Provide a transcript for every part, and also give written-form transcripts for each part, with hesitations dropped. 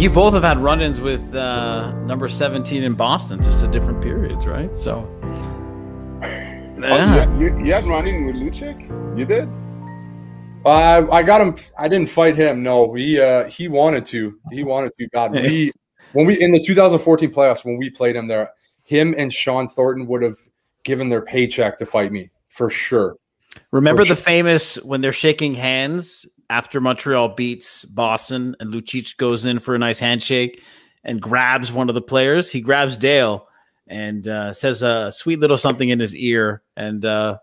You both have had run-ins with number 17 in Boston, just at different periods, right? So, yeah. You had run-in with Lucic? You did? I got him. I didn't fight him. No, he wanted to. He wanted to bad. When we in the 2014 playoffs, when we played him there, him and Sean Thornton would have given their paycheck to fight me for sure. Remember the famous when they're shaking hands after Montreal beats Boston and Lucic goes in for a nice handshake and grabs one of the players. He grabs Dale and says a sweet little something in his ear. And I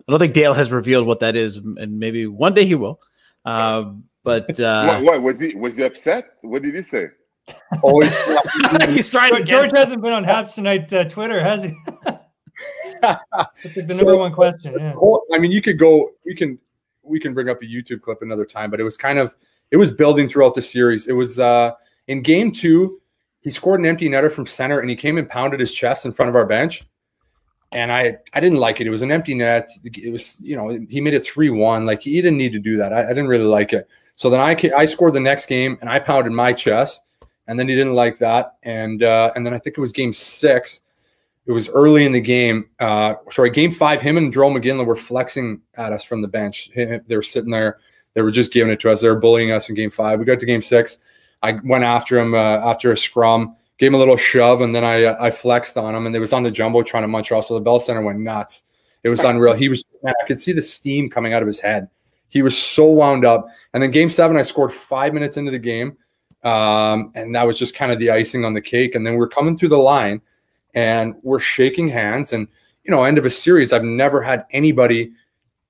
don't think Dale has revealed what that is, and maybe one day he will. But what was he upset? What did he say? Oh, he's trying to. George hasn't been on Habs Tonight Twitter, has he? That's like the number one question. Yeah. I mean, you could go. We can bring up a YouTube clip another time, but it was building throughout the series. It was in game 2, he scored an empty netter from center, and he came and pounded his chest in front of our bench. And I didn't like it. It was an empty net. It was, he made it 3-1. Like, he didn't need to do that. I didn't really like it. So then I scored the next game, and I pounded my chest, and then he didn't like that. And then I think it was game 6. It was early in the game. Game 5, him and Joe McGinley were flexing at us from the bench. They were sitting there. They were just giving it to us. They were bullying us in game 5. We got to game 6. I went after him after a scrum, gave him a little shove, and then I flexed on him. And it was on the Jumbotron in Montreal, so the Bell Center went nuts. It was unreal. He was, man, I could see the steam coming out of his head. He was so wound up. And then game 7, I scored 5 minutes into the game. And that was just kind of the icing on the cake. And then we're coming through the line, and we're shaking hands, and end of a series. I've never had anybody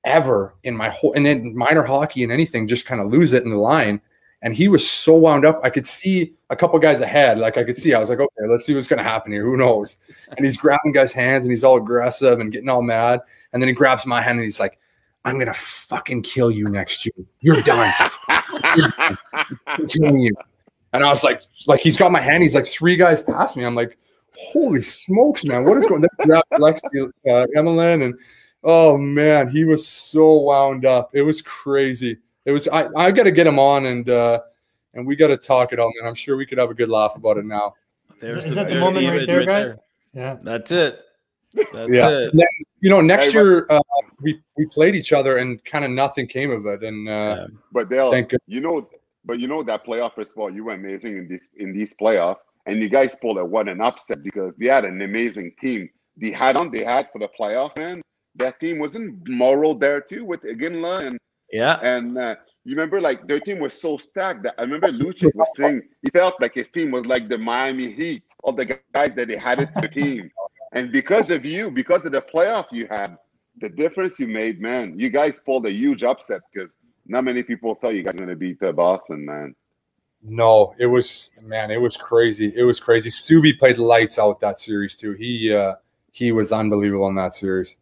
ever in my whole, and in minor hockey and anything, just kind of lose it in the line. And he was so wound up. I could see a couple guys ahead. I was like, okay, let's see what's going to happen here. Who knows? And he's grabbing guys' hands, and he's all aggressive and getting all mad. And then he grabs my hand, and he's like, I'm going to fucking kill you next year. You're done. I'm killing you. And I was like he's got my hand. He's like 3 guys past me. I'm like, holy smokes, man! What is going on? Lexi, Emmeline, and oh man, he was so wound up. It was crazy. It was. I got to get him on, and we got to talk it out, man. I'm sure we could have a good laugh about it now. Is that the moment right there, guys? There. Yeah, that's it. That's it. Then, next year we played each other, and kind of nothing came of it. And but Dale, that playoff, first of all, you were amazing in these playoffs. And you guys pulled an upset because they had an amazing team. They had for the playoff, man. That team wasn't moral there too with Iginla and you remember their team was so stacked that I remember Lucic was saying he felt like his team was like the Miami Heat, all the guys that they had it to the team. And because of you, because of the playoff you had, the difference you made, man, you guys pulled a huge upset because not many people thought you guys were going to beat Boston, man. No, it was crazy. It was crazy. Subi played lights out that series too. He was unbelievable in that series.